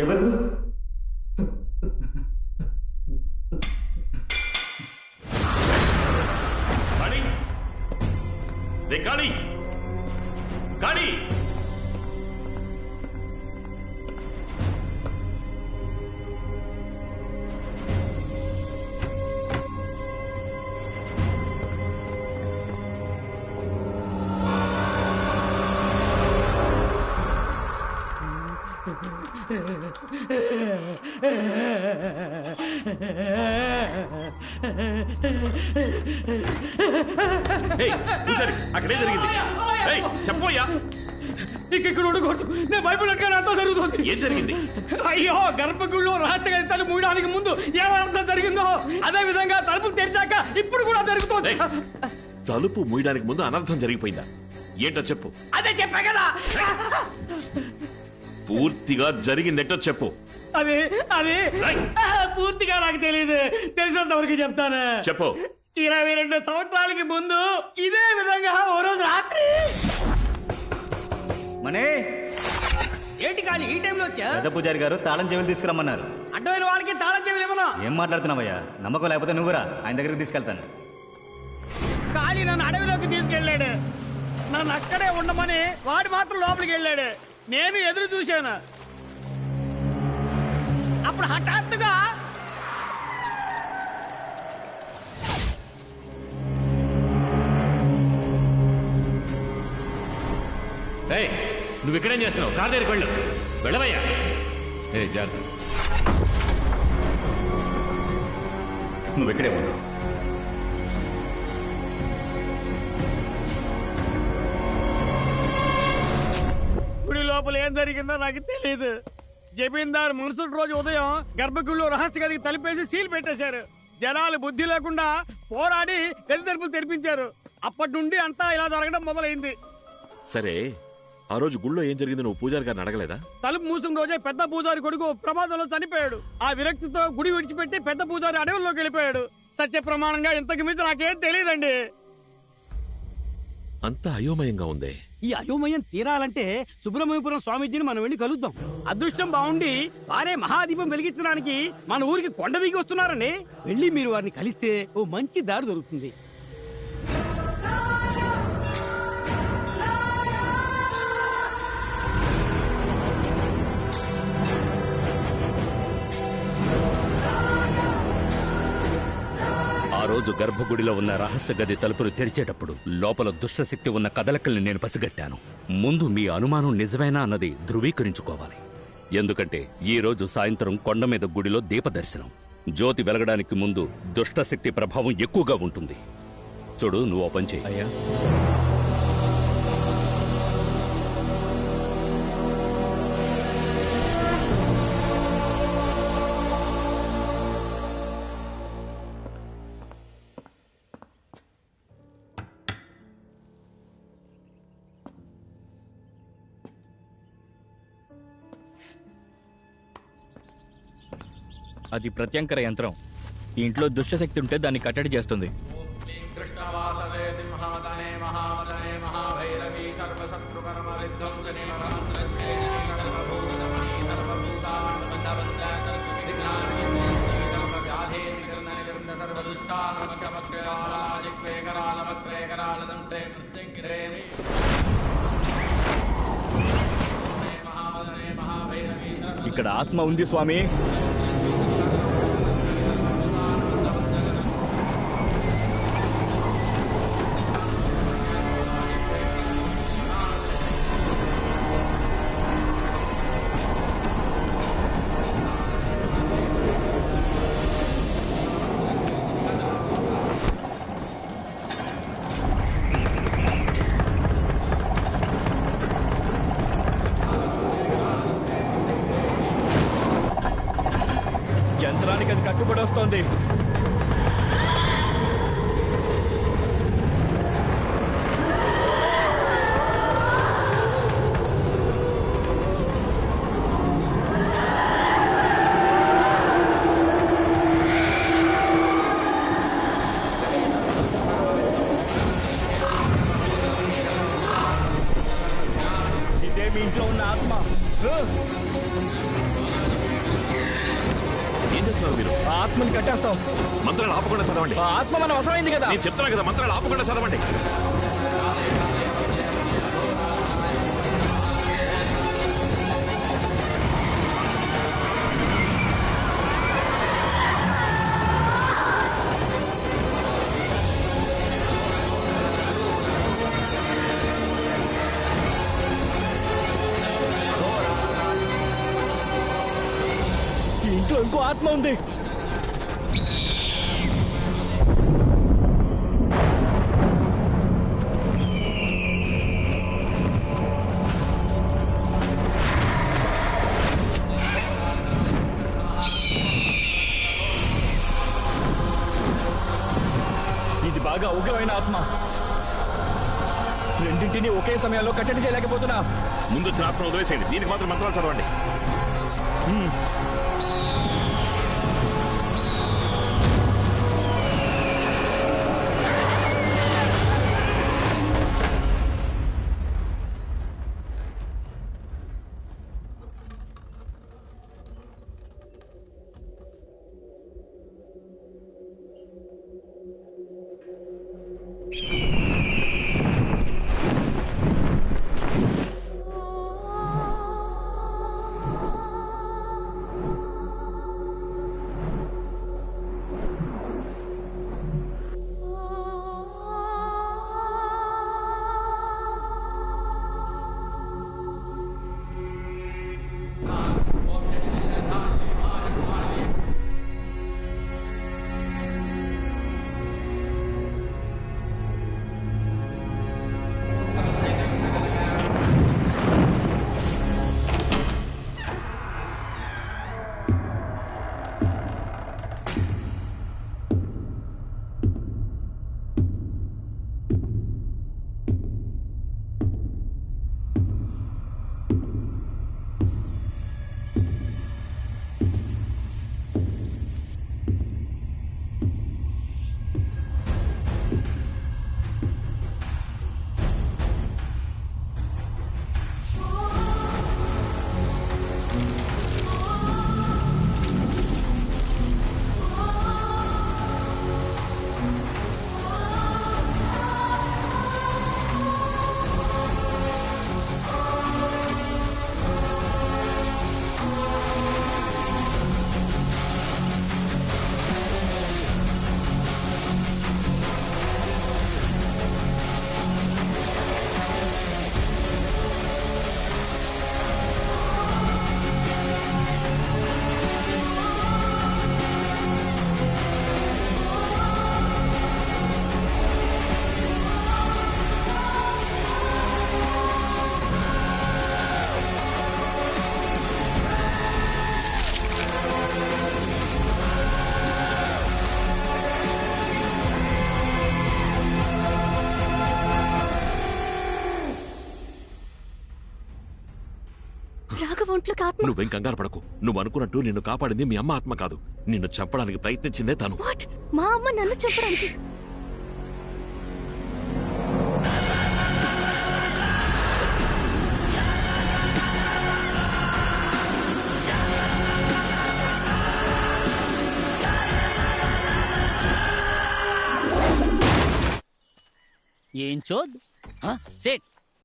ఎవరు? కాళీ, రే కాళీ, కాళీ! అక్కడే జరిగింది. చెప్పోయ్యా, ఇక్కడ ఉండకూడదు. నేను బైబిల్ అంతా జరుగుతుంది. ఏం జరిగింది? అయ్యో, గర్భగుడిలో రహస్య గదితాలు మూయడానికి ముందు ఏమర్థం జరిగిందో అదే విధంగా తలుపు తెరిచాక ఇప్పుడు కూడా జరుగుతుంది. తలుపు మూయడానికి ముందు అనర్థం జరిగిపోయిందా? ఏంటో చెప్పు. అదే చెప్పా కదా. పూర్తిగా జరిగిందేటో చెప్పు. అది అది పూర్తిగా నాకు తెలియదు. తెలిసినంత వరకు చెప్తాను. చెప్పు. 22 సంవత్సరాలకి ముందు ఇదే విధంగా ఓ రోజు రాత్రి. మనే ఏంటి కాళీ ఈ టైంలో వచ్చా? పెద్ద పూజారి గారు తాళం చెవులు తీసుకురమ్మన్నారు. అడ్డమైన వాళ్ళకి తాళం చెవులు ఇవ్వను. ఏం మాట్లాడుతున్నావయ్యా? నమ్మకం లేకపోతే నువ్వురా, ఆయన దగ్గరికి తీసుకెళ్తాను. కాళీ నన్ను అడవిలోకి తీసుకెళ్ళాడు. నన్ను అక్కడే ఉండమని వాడు మాత్రం లోపలికి వెళ్ళాడు. నేను ఎదురు చూశాను. అప్పుడు హఠాత్తుగా నువ్వు ఇక్కడేం చేస్తున్నావు? కార్ దగ్గరికి వెళ్ళు. వెళ్ళవయ్యా. జాగ్రత్త. నువ్వు ఇక్కడే ఉండు. గుడి లోపల ఏం జరిగిందో నాకు తెలియదు. జమీందారు మనుషుల రోజు ఉదయం గర్భగుడిలో రహస్య గదికి తలుపేసి సీల్ పెట్టేశారు. జనాలు బుద్ధి లేకుండా పోరాడి గది తలుపులు తెరిపించారు. అప్పటి నుండి అంతా ఇలా జరగడం మొదలైంది. సరే, ఆ రోజు గుళ్ళో ఏం జరిగింది నువ్వు పూజారి గారిని అడగలేదా? తలుపు మూసిన రోజే పెద్ద పూజారి కొడుకు ప్రమాదంలో చనిపోయాడు. ఆ విరక్తితో గుడి విడిచిపెట్టి పెద్ద పూజారి అడవుల్లోకి వెళ్ళిపోయాడు. సత్య ప్రమాణంగా ఇంతకు మించి నాకేం తెలియదండి. అంతా అయోమయంగా ఉంది. ఈ అయోమయం తీరాలంటే సుబ్రహ్మణ్యపురం స్వామీజీని మనం వెళ్ళి కలుద్దాం. అదృష్టం బాగుండి వారే మహాదీపం వెలిగించడానికి మన ఊరికి కొండ దిగి వస్తున్నారని వెళ్ళి మీరు వారిని కలిస్తే ఓ మంచి దారి దొరుకుతుంది. ఆ రోజు గర్భగుడిలో ఉన్న రహస్య గది తలుపులు తెరిచేటప్పుడు లోపల దుష్టశక్తి ఉన్న కదలకల్ని నేను పసిగట్టాను. ముందు మీ అనుమానం నిజమేనా అన్నది ధృవీకరించుకోవాలి. ఎందుకంటే ఈ రోజు సాయంత్రం కొండ మీద గుడిలో దీపదర్శనం. జ్యోతి వెలగడానికి ముందు దుష్టశక్తి ప్రభావం ఎక్కువగా ఉంటుంది. చూడు, నువ్వు ఓ పని చెయ్యి. అయ్యా, అది ప్రత్యంకర యంత్రం. ఈ ఇంట్లో దుష్టశక్తి ఉంటే దాన్ని కట్టడి చేస్తుంది. ఇక్కడ ఆత్మ ఉంది స్వామి. యంత్రానికి అది కట్టుబడి వస్తోంది. మీ ఇంట్లో ఉన్న ఆత్మ ఏం చేస్తున్నారు మీరు? ఆ ఆత్మని కట్టేస్తాం. మంత్రాలు ఆపకుండా చదవండి. ఆ ఆత్మ మనం అవసరమైంది కదా. నేను చెప్తున్నా కదా, మంత్రాలు ఆపకుండా చదవండి. ఈ ఇంట్లో ఇంకో ఆత్మ ఉంది. ఇది బాగా ఉగ్రమైన ఆత్మ. రెండింటిని ఒకే సమయంలో కట్టడి చేయలేకపోతున్నా. ముందు వచ్చిన ఆత్మ వదిలేసేయండి, దీనికి మాత్రం మంత్రాలు చదవండి. రాఘవ ఒంట్లోకి ఆత్మ. నువ్వేం కంగారు పడకు. నువ్వు అనుకున్నట్టు నిన్ను కాపాడింది మీ అమ్మ ఆత్మ కాదు. నిన్ను చంపడానికి ప్రయత్నించిందే తను. వాట్? మా అమ్మ నన్ను చంపడానికి? ఏం చోద్ సేట్